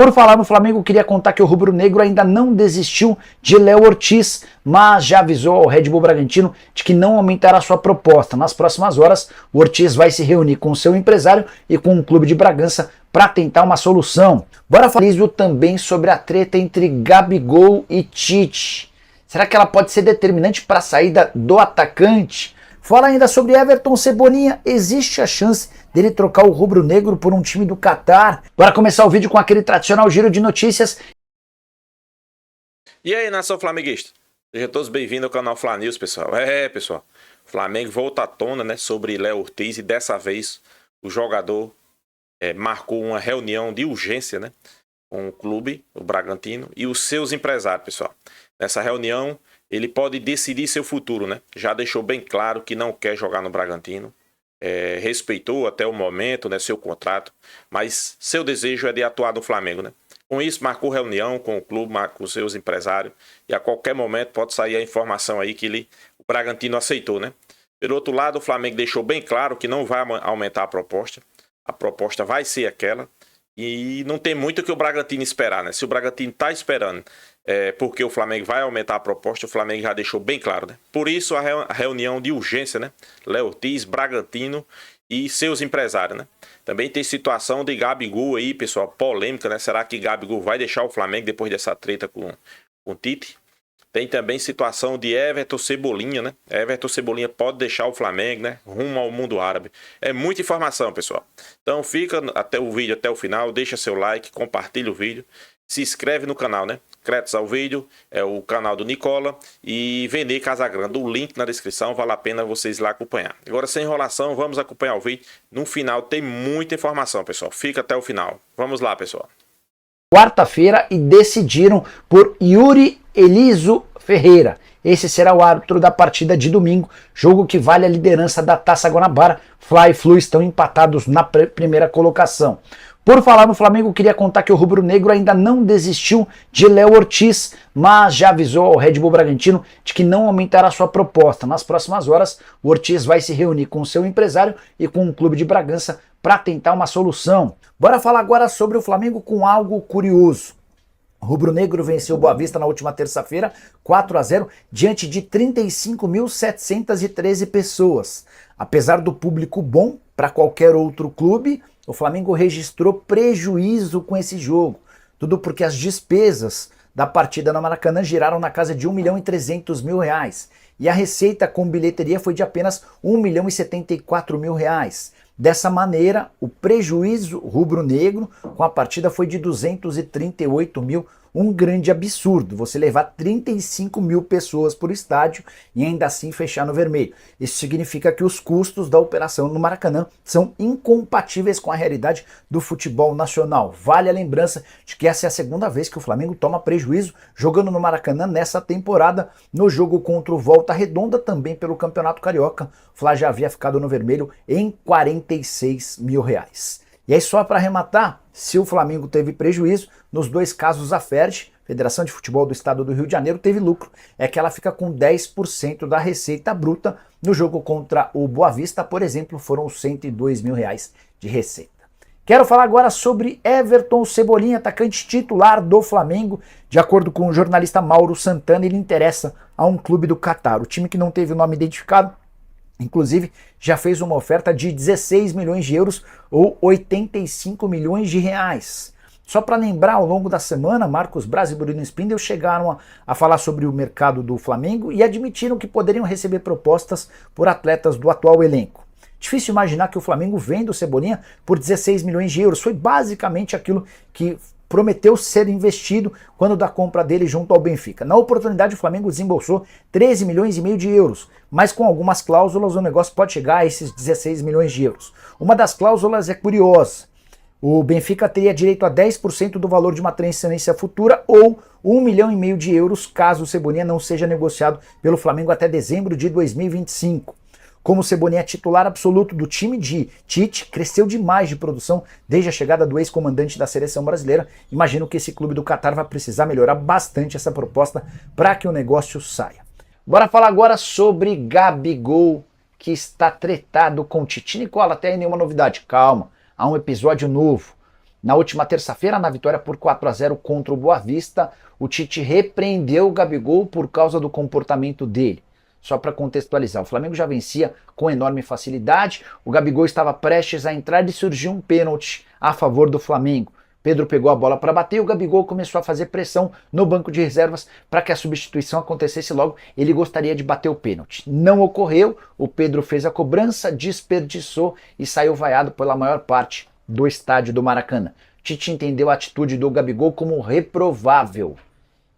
Por falar no Flamengo, queria contar que o rubro-negro ainda não desistiu de Léo Ortiz, mas já avisou ao Red Bull Bragantino de que não aumentará sua proposta. Nas próximas horas, o Ortiz vai se reunir com o seu empresário e com o clube de Bragança para tentar uma solução. Bora falar também sobre a treta entre Gabigol e Tite. Será que ela pode ser determinante para a saída do atacante? Fala ainda sobre Everton Cebolinha. Existe a chance dele trocar o rubro-negro por um time do Catar? Bora começar o vídeo com aquele tradicional giro de notícias. E aí, nação flamenguista? Sejam todos bem-vindos ao canal Fla News, pessoal. Pessoal, o Flamengo volta à tona, né, sobre Léo Ortiz, e dessa vez o jogador marcou uma reunião de urgência, né, com o clube, o Bragantino, e os seus empresários, pessoal. Nessa reunião, ele pode decidir seu futuro, né? Já deixou bem claro que não quer jogar no Bragantino. Respeitou até o momento, né, seu contrato, mas seu desejo é de atuar no Flamengo, né? Com isso, marcou reunião com o clube, com os seus empresários, e a qualquer momento pode sair a informação aí que o Bragantino aceitou, né? Pelo outro lado, o Flamengo deixou bem claro que não vai aumentar a proposta vai ser aquela, e não tem muito que o Bragantino esperar, né? Se o Bragantino está esperando porque o Flamengo vai aumentar a proposta, o Flamengo já deixou bem claro, né? Por isso a reunião de urgência, né? Léo Ortiz, Bragantino e seus empresários, né? Também tem situação de Gabigol aí, pessoal, polêmica, né? Será que Gabigol vai deixar o Flamengo depois dessa treta com o Tite? Tem também situação de Everton Cebolinha, né? Everton Cebolinha pode deixar o Flamengo, né? Rumo ao mundo árabe. É muita informação, pessoal. Então fica até o vídeo, até o final, deixa seu like, compartilha o vídeo, se inscreve no canal, né? Créditos ao vídeo, é o canal do Nicola e Vene Casagrande. O link na descrição, vale a pena vocês lá acompanhar. Agora, sem enrolação, vamos acompanhar o vídeo. No final tem muita informação, pessoal. Fica até o final. Vamos lá, pessoal. Quarta-feira e decidiram por Yuri Eliso Ferreira. Esse será o árbitro da partida de domingo, jogo que vale a liderança da Taça Guanabara. Fla e Flu estão empatados na primeira colocação. Por falar no Flamengo, queria contar que o rubro-negro ainda não desistiu de Léo Ortiz, mas já avisou ao Red Bull Bragantino de que não aumentará sua proposta. Nas próximas horas, o Ortiz vai se reunir com o seu empresário e com o clube de Bragança para tentar uma solução. Bora falar agora sobre o Flamengo com algo curioso. O rubro-negro venceu o Boa Vista na última terça-feira, 4-0, diante de 35.713 pessoas. Apesar do público bom para qualquer outro clube, o Flamengo registrou prejuízo com esse jogo. Tudo porque as despesas da partida no Maracanã giraram na casa de R$1.300.000. E a receita com bilheteria foi de apenas R$1.074.000. Dessa maneira, o prejuízo rubro-negro com a partida foi de 238 mil, um grande absurdo, você levar 35 mil pessoas por estádio e ainda assim fechar no vermelho. Isso significa que os custos da operação no Maracanã são incompatíveis com a realidade do futebol nacional. Vale a lembrança de que essa é a segunda vez que o Flamengo toma prejuízo jogando no Maracanã nessa temporada. No jogo contra o Volta Redonda, também pelo Campeonato Carioca, o Fla já havia ficado no vermelho em R$46 mil. E aí, só para arrematar, se o Flamengo teve prejuízo, nos dois casos a FERJ, Federação de Futebol do Estado do Rio de Janeiro, teve lucro. É que ela fica com 10% da receita bruta. No jogo contra o Boa Vista, por exemplo, foram R$102 mil de receita. Quero falar agora sobre Everton Cebolinha, atacante titular do Flamengo. De acordo com o jornalista Mauro Santana, ele interessa a um clube do Catar. O time que não teve o nome identificado, inclusive, já fez uma oferta de 16 milhões de euros ou 85 milhões de reais. Só para lembrar, ao longo da semana, Marcos Braz e Bruno Spindel chegaram a falar sobre o mercado do Flamengo e admitiram que poderiam receber propostas por atletas do atual elenco. Difícil imaginar que o Flamengo venda o Cebolinha por 16 milhões de euros. Foi basicamente aquilo que prometeu ser investido quando da compra dele junto ao Benfica. Na oportunidade, o Flamengo desembolsou 13 milhões e meio de euros, mas com algumas cláusulas o negócio pode chegar a esses 16 milhões de euros. Uma das cláusulas é curiosa. O Benfica teria direito a 10% do valor de uma transferência futura ou 1,5 milhão de euros caso o Cebolinha não seja negociado pelo Flamengo até dezembro de 2025. Como o Cebolinha é titular absoluto do time de Tite, cresceu demais de produção desde a chegada do ex-comandante da seleção brasileira. Imagino que esse clube do Catar vai precisar melhorar bastante essa proposta para que o negócio saia. Bora falar agora sobre Gabigol, que está tretado com Tite. Nicola, até aí nenhuma novidade. Calma, há um episódio novo. Na última terça-feira, na vitória por 4-0 contra o Boa Vista, o Tite repreendeu o Gabigol por causa do comportamento dele. Só para contextualizar, o Flamengo já vencia com enorme facilidade, o Gabigol estava prestes a entrar e surgiu um pênalti a favor do Flamengo. Pedro pegou a bola para bater e o Gabigol começou a fazer pressão no banco de reservas para que a substituição acontecesse logo. Ele gostaria de bater o pênalti. Não ocorreu, o Pedro fez a cobrança, desperdiçou e saiu vaiado pela maior parte do estádio do Maracanã. Tite entendeu a atitude do Gabigol como reprovável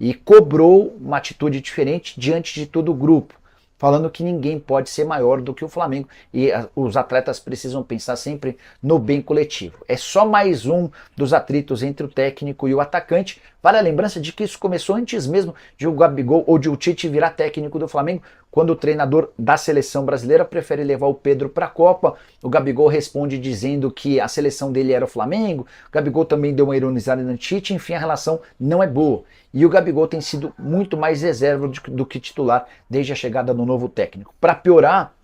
e cobrou uma atitude diferente diante de todo o grupo, falando que ninguém pode ser maior do que o Flamengo e os atletas precisam pensar sempre no bem coletivo. É só mais um dos atritos entre o técnico e o atacante. Vale a lembrança de que isso começou antes mesmo de o Gabigol ou de o Tite virar técnico do Flamengo, quando o treinador da seleção brasileira prefere levar o Pedro para a Copa. O Gabigol responde dizendo que a seleção dele era o Flamengo. O Gabigol também deu uma ironizada no Tite. Enfim, a relação não é boa. E o Gabigol tem sido muito mais reserva do que titular desde a chegada do novo técnico. Para piorar,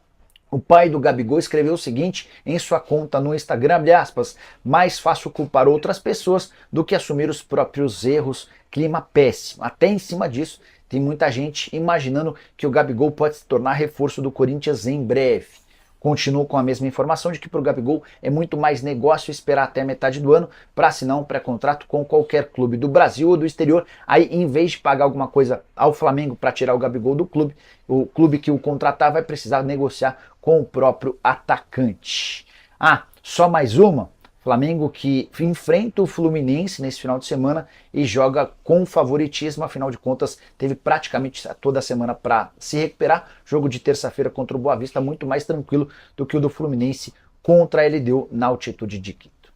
o pai do Gabigol escreveu o seguinte em sua conta no Instagram, abre aspas, mais fácil culpar outras pessoas do que assumir os próprios erros, clima péssimo. Até em cima disso, tem muita gente imaginando que o Gabigol pode se tornar reforço do Corinthians em breve. Continuo com a mesma informação de que para o Gabigol é muito mais negócio esperar até a metade do ano para assinar um pré-contrato com qualquer clube do Brasil ou do exterior. Aí, em vez de pagar alguma coisa ao Flamengo para tirar o Gabigol do clube, o clube que o contratar vai precisar negociar com o próprio atacante. Ah, só mais uma. Flamengo que enfrenta o Fluminense nesse final de semana e joga com favoritismo, afinal de contas teve praticamente toda a semana para se recuperar. Jogo de terça-feira contra o Boa Vista muito mais tranquilo do que o do Fluminense contra a LDU na altitude de Quito.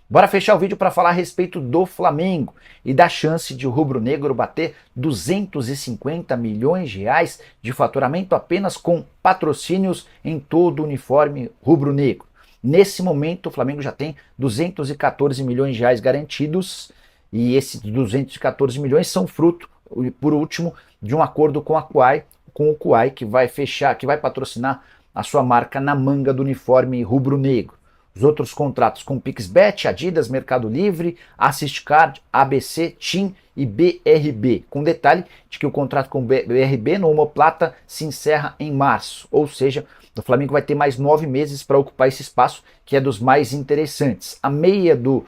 Bora fechar o vídeo para falar a respeito do Flamengo e da chance de o rubro-negro bater 250 milhões de reais de faturamento apenas com patrocínios em todo o uniforme rubro-negro. Nesse momento, o Flamengo já tem 214 milhões de reais garantidos e esses 214 milhões são fruto, por último, de um acordo com o Kuai, que vai patrocinar a sua marca na manga do uniforme rubro-negro. Os outros contratos com Pixbet, Adidas, Mercado Livre, AssistCard, ABC, TIM e BRB, com detalhe de que o contrato com o BRB no Omoplata se encerra em março, ou seja, o Flamengo vai ter mais 9 meses para ocupar esse espaço, que é dos mais interessantes. A meia do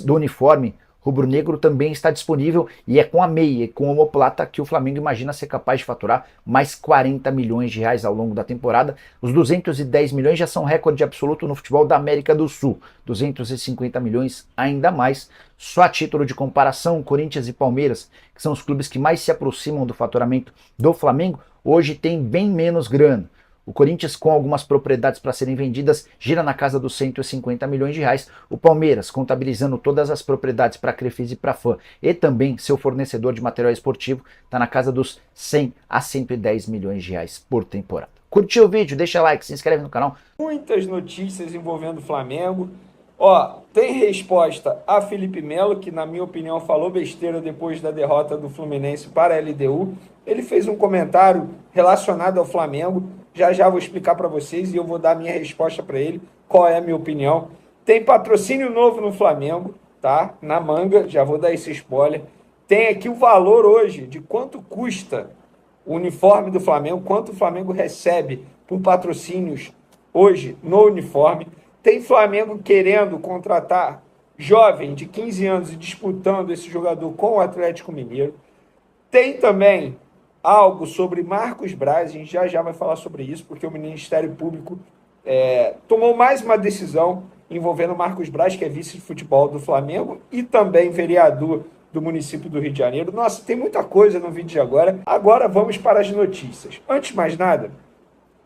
uniforme rubro-negro também está disponível e é com a meia e com o Omoplata que o Flamengo imagina ser capaz de faturar mais 40 milhões de reais ao longo da temporada. Os 210 milhões já são recorde absoluto no futebol da América do Sul. 250 milhões ainda mais. Só a título de comparação, Corinthians e Palmeiras, que são os clubes que mais se aproximam do faturamento do Flamengo, hoje tem bem menos grana. O Corinthians, com algumas propriedades para serem vendidas, gira na casa dos 150 milhões de reais. O Palmeiras, contabilizando todas as propriedades para a Crefisa e para a Fã, e também seu fornecedor de material esportivo, está na casa dos 100 a 110 milhões de reais por temporada. Curtiu o vídeo? Deixa like, se inscreve no canal. Muitas notícias envolvendo o Flamengo. Ó, tem resposta a Felipe Melo, que na minha opinião falou besteira depois da derrota do Fluminense para a LDU. Ele fez um comentário relacionado ao Flamengo. Já vou explicar para vocês e eu vou dar a minha resposta para ele, qual é a minha opinião. Tem patrocínio novo no Flamengo, tá? Na manga, já vou dar esse spoiler. Tem aqui o valor hoje de quanto custa o uniforme do Flamengo, quanto o Flamengo recebe por patrocínios hoje no uniforme. Tem Flamengo querendo contratar jovem de 15 anos e disputando esse jogador com o Atlético Mineiro. Tem também algo sobre Marcos Braz, a gente já vai falar sobre isso, porque o Ministério Público tomou mais uma decisão envolvendo Marcos Braz, que é vice de futebol do Flamengo e também vereador do município do Rio de Janeiro. Nossa, tem muita coisa no vídeo de agora. Agora vamos para as notícias. Antes de mais nada,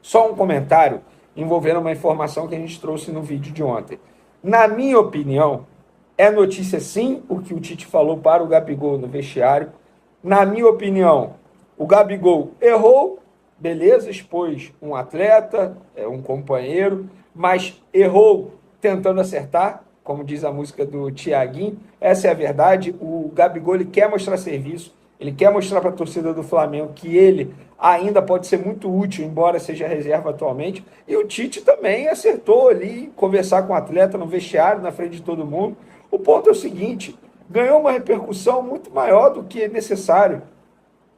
só um comentário envolvendo uma informação que a gente trouxe no vídeo de ontem. Na minha opinião, é notícia sim o que o Tite falou para o Gabigol no vestiário. Na minha opinião, o Gabigol errou, beleza, expôs um atleta, um companheiro, mas errou tentando acertar, como diz a música do Thiaguinho. Essa é a verdade. O Gabigol ele quer mostrar serviço, ele quer mostrar para a torcida do Flamengo que ele ainda pode ser muito útil, embora seja reserva atualmente. E o Tite também acertou ali, conversar com o atleta no vestiário, na frente de todo mundo. O ponto é o seguinte, ganhou uma repercussão muito maior do que é necessário.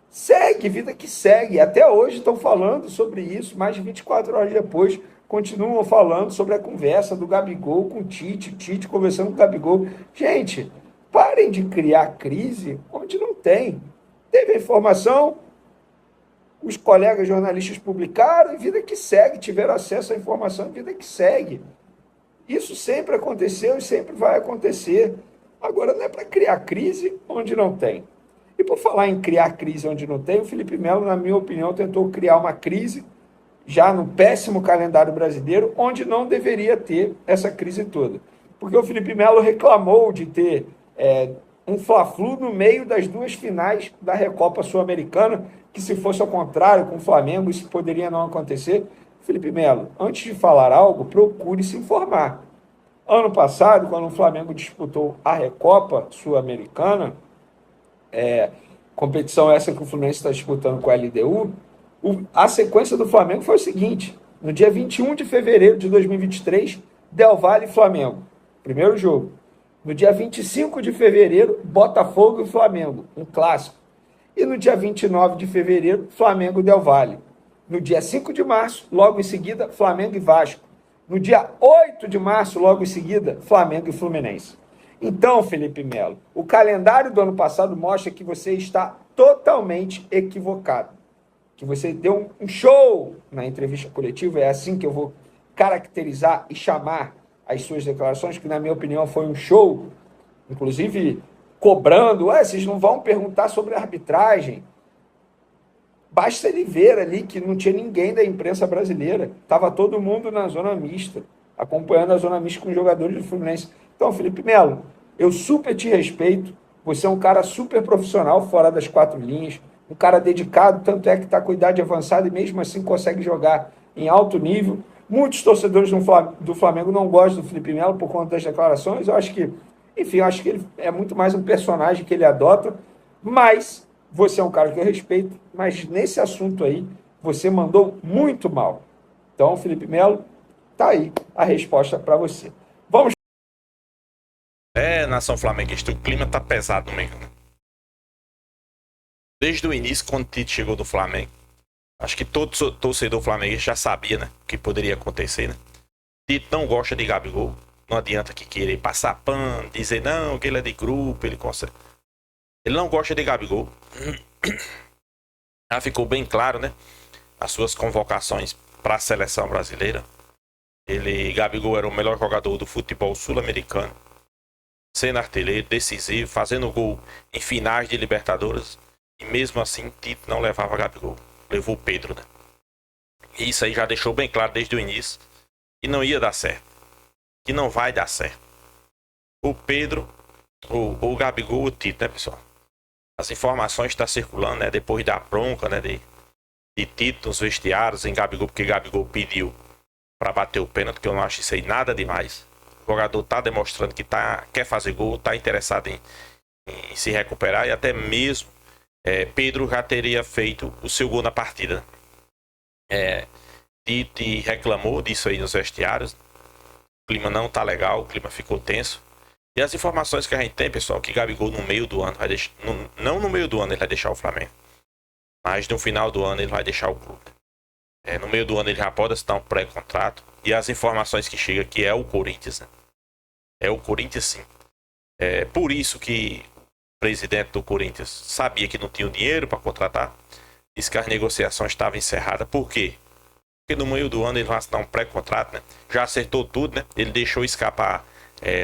Segue, vida que segue. Até hoje estão falando sobre isso, mais de 24 horas depois, continuam falando sobre a conversa do Gabigol com o Tite conversando com o Gabigol. Gente, parem de criar crise onde não tem. Teve a informação, os colegas jornalistas publicaram, e vida que segue, tiveram acesso à informação, vida que segue. Isso sempre aconteceu e sempre vai acontecer. Agora, não é para criar crise onde não tem. E por falar em criar crise onde não tem, o Felipe Melo, na minha opinião, tentou criar uma crise já no péssimo calendário brasileiro, onde não deveria ter essa crise toda. Porque o Felipe Melo reclamou de ter um Fla-Flu no meio das duas finais da Recopa Sul-Americana, que se fosse ao contrário, com o Flamengo, isso poderia não acontecer. Felipe Melo, antes de falar algo, procure se informar. Ano passado, quando o Flamengo disputou a Recopa Sul-Americana, competição essa que o Fluminense está disputando com a LDU, a sequência do Flamengo foi o seguinte: no dia 21 de fevereiro de 2023, Del Valle e Flamengo, primeiro jogo. No dia 25 de fevereiro, Botafogo e Flamengo, um clássico. E no dia 29 de fevereiro, Flamengo e Del Valle. No dia 5 de março, logo em seguida, Flamengo e Vasco. No dia 8 de março, logo em seguida, Flamengo e Fluminense. Então, Felipe Melo, o calendário do ano passado mostra que você está totalmente equivocado. Que você deu um show na entrevista coletiva, é assim que eu vou caracterizar e chamar as suas declarações, que na minha opinião foi um show, inclusive cobrando, vocês não vão perguntar sobre a arbitragem. Basta ele ver ali que não tinha ninguém da imprensa brasileira, estava todo mundo na zona mista, acompanhando a zona mista com os jogadores do Fluminense. Então, Felipe Melo, eu super te respeito, você é um cara super profissional fora das quatro linhas, um cara dedicado, tanto é que está com idade avançada e mesmo assim consegue jogar em alto nível. Muitos torcedores do Flamengo não gostam do Felipe Melo por conta das declarações. Eu acho que, enfim, eu acho que ele é muito mais um personagem que ele adota, mas você é um cara que eu respeito, mas nesse assunto aí, você mandou muito mal. Então, Felipe Melo, tá aí a resposta para você. Vamos. Nação flamenguista, o clima tá pesado no meio, né? Desde o início, quando o Tite chegou do Flamengo, acho que todo torcedor flamenguista já sabia, né, o que poderia acontecer, né? Tite não gosta de Gabigol, não adianta que querer passar pano, dizer não, que ele é de grupo, ele consegue. Ele não gosta de Gabigol. Já ficou bem claro, né? As suas convocações para a seleção brasileira. Gabigol era o melhor jogador do futebol sul-americano, sendo artilheiro, decisivo, fazendo gol em finais de Libertadores. E mesmo assim, Tite não levava Gabigol. Levou o Pedro, né? E isso aí já deixou bem claro desde o início que não ia dar certo. Que não vai dar certo. O Pedro, o Gabigol, o Tite, né, pessoal? As informações estão circulando, né? Depois da bronca, né? De Tite nos vestiários em Gabigol, porque Gabigol pediu para bater o pênalti, que eu não acho isso aí nada demais. O jogador tá demonstrando que quer fazer gol, tá interessado em se recuperar e até mesmo Pedro já teria feito o seu gol na partida. Tite reclamou disso aí nos vestiários. O clima não tá legal, o clima ficou tenso. E as informações que a gente tem, pessoal, que Gabigol no meio do ano vai deixar. Não no meio do ano ele vai deixar o Flamengo, mas no final do ano ele vai deixar o clube. No meio do ano ele já pode assinar um pré-contrato. E as informações que chegam aqui é o Corinthians, né? É o Corinthians, sim. Por isso que o presidente do Corinthians sabia que não tinha o dinheiro para contratar. Disse que as negociações estavam encerradas. Por quê? Porque no meio do ano ele vai assinar um pré-contrato, né? Já acertou tudo, né? Ele deixou escapar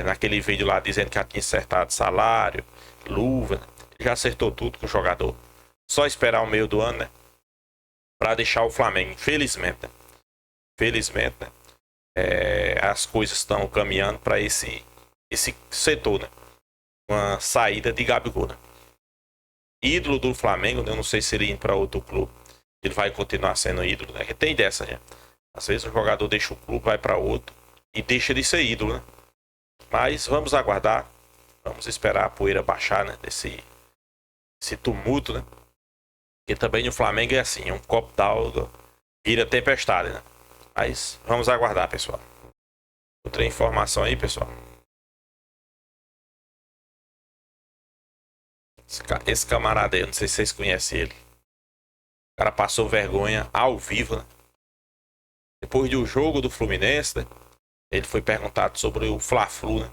naquele vídeo lá dizendo que já tinha acertado salário, luva, né? Já acertou tudo com o jogador. Só esperar o meio do ano, né? Para deixar o Flamengo. Infelizmente, né? Felizmente, né? As coisas estão caminhando para esse setor, né? Uma saída de Gabigol, né? Ídolo do Flamengo, né? Eu não sei se ele indo para outro clube, ele vai continuar sendo ídolo, né? Tem dessa, né? Às vezes o jogador deixa o clube, vai para outro e deixa de ser ídolo, né? Mas vamos aguardar, vamos esperar a poeira baixar, né? Desse tumulto, né? Porque também no Flamengo é assim, um copo d'água vira tempestade, né? Mas vamos aguardar, pessoal. Outra informação aí, pessoal. Esse camarada aí, eu não sei se vocês conhecem ele. O cara passou vergonha ao vivo, né? Depois do jogo do Fluminense, né? Ele foi perguntado sobre o Fla-Flu, né?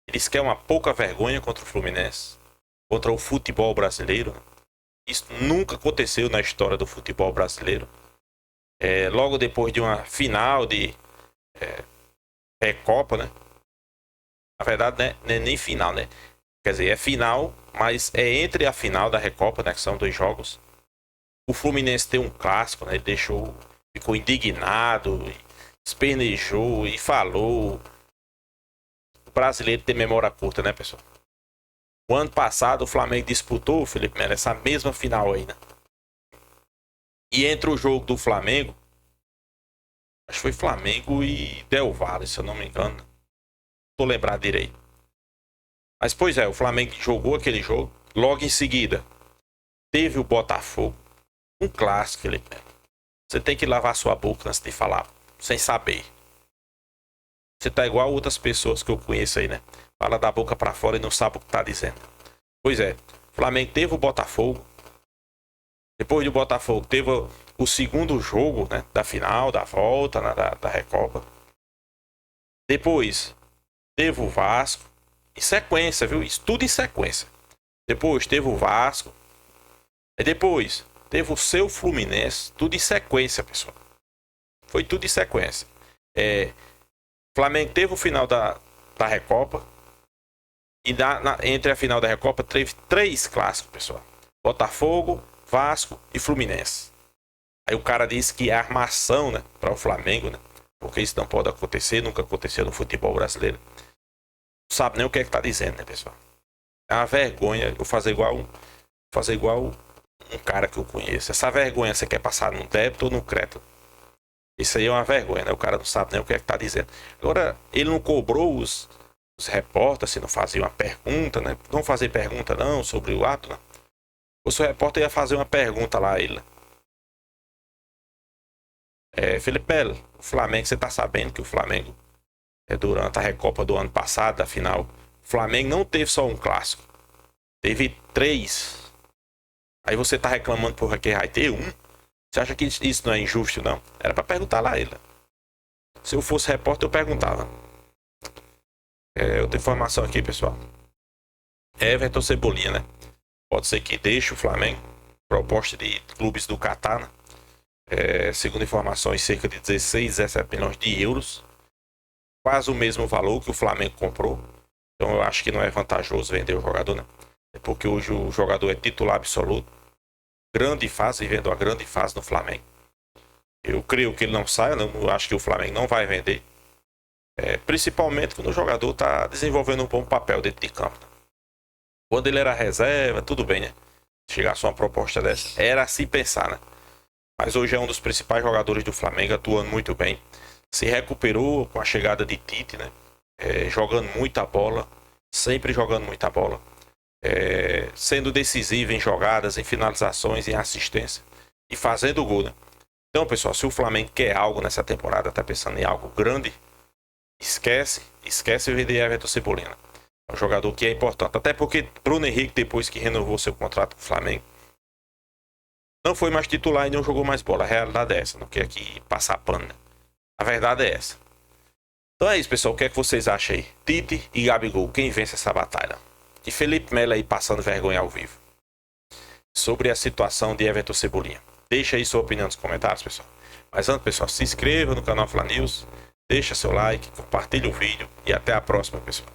Ele disse que é uma pouca vergonha contra o Fluminense, contra o futebol brasileiro, né? Isso nunca aconteceu na história do futebol brasileiro. Logo depois de uma final de Recopa, né? Na verdade, né? Não é nem final, né? Quer dizer, é final, mas é entre a final da Recopa, né? Que são 2 jogos. O Fluminense tem um clássico, né? Ele ficou indignado, espernejou e falou. O brasileiro tem memória curta, né, pessoal? O ano passado o Flamengo disputou, Felipe Melo, essa mesma final aí, né? E entre o jogo do Flamengo, acho que foi Flamengo e Del Valle, se eu não me engano. Não tô lembrado direito. Mas, pois é, o Flamengo jogou aquele jogo. Logo em seguida, teve o Botafogo. Um clássico, Felipe Melo. Você tem que lavar sua boca antes de falar, sem saber. Você tá igual outras pessoas que eu conheço aí, né? Fala da boca pra fora e não sabe o que tá dizendo. Pois é, o Flamengo teve o Botafogo. Depois do Botafogo, teve o segundo jogo, né? Da final, da volta, né, da Recopa. Depois, teve o Vasco. Em sequência, viu? Isso tudo em sequência. Depois, teve o Vasco. E depois, teve o seu Fluminense. Tudo em sequência, pessoal. Foi tudo em sequência. Flamengo teve o final da Recopa. E entre a final da Recopa teve 3 clássicos, pessoal. Botafogo, Vasco e Fluminense. Aí o cara disse que é armação, né, para o Flamengo, né? Porque isso não pode acontecer, nunca aconteceu no futebol brasileiro. Não sabe nem o que é que tá dizendo, né, pessoal? É uma vergonha eu fazer igual um cara que eu conheço. Essa vergonha você quer passar no débito ou no crédito? Isso aí é uma vergonha, né? O cara não sabe nem o que é que tá dizendo. Agora, ele não cobrou os repórteres se não faziam uma pergunta, né? Não fazer pergunta não sobre o ato, né? O seu repórter ia fazer uma pergunta lá a ele. Felipe Melo, o Flamengo, você tá sabendo que o Flamengo, durante a Recopa do ano passado, da final, o Flamengo não teve só um clássico. Teve 3. Aí você tá reclamando porque vai ter um. Você acha que isso não é injusto, não? Era pra perguntar lá a ele. Se eu fosse repórter, eu perguntava. Outra informação aqui, pessoal. Everton Cebolinha, né? Pode ser que deixe o Flamengo. Proposta de clubes do Catar, né? Segundo informações, cerca de 16, 17 milhões de euros. Quase o mesmo valor que o Flamengo comprou. Então eu acho que não é vantajoso vender o jogador, né? Porque hoje o jogador é titular absoluto. Grande fase, vivendo uma grande fase no Flamengo. Eu creio que ele não saia, eu acho que o Flamengo não vai vender. Principalmente quando o jogador está desenvolvendo um bom papel dentro de campo. Quando ele era reserva, tudo bem, né? Chegasse uma proposta dessa, era a se pensar, né? Mas hoje é um dos principais jogadores do Flamengo, atuando muito bem. Se recuperou com a chegada de Tite, né? Jogando muita bola, sempre jogando muita bola. Sendo decisivo em jogadas, em finalizações, em assistência e fazendo gol, né? Então, pessoal, se o Flamengo quer algo nessa temporada, tá pensando em algo grande, esquece vender Everton Cebolinha. É um jogador que é importante, até porque Bruno Henrique, depois que renovou seu contrato com o Flamengo, não foi mais titular e não jogou mais bola. A realidade é essa, não quer aqui passar pano, né? A verdade é essa. Então é isso, pessoal, o que é que vocês acham aí? Tite e Gabigol, quem vence essa batalha? E Felipe Melo aí passando vergonha ao vivo sobre a situação de Everton Cebolinha. Deixa aí sua opinião nos comentários, pessoal. Mas antes, pessoal, se inscreva no canal Fla News, deixa seu like, compartilhe o vídeo e até a próxima, pessoal.